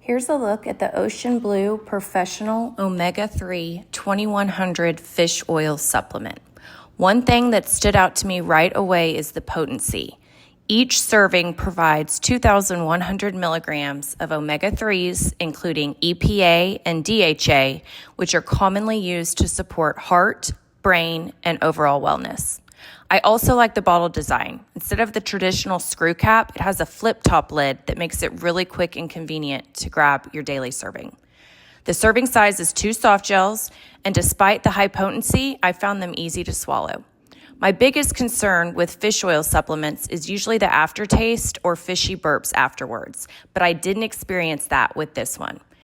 Here's a look at the OceanBlue Professional Omega-3 2100 fish oil supplement. One thing that stood out to me right away is the potency. Each serving provides 2,100 milligrams of omega-3s, including EPA and DHA, which are commonly used to support heart, brain, and overall wellness. I also like the bottle design. Instead of the traditional screw cap, it has a flip-top lid that makes it really quick and convenient to grab your daily serving. The serving size is 2 soft gels, and despite the high potency, I found them easy to swallow. My biggest concern with fish oil supplements is usually the aftertaste or fishy burps afterwards, but I didn't experience that with this one.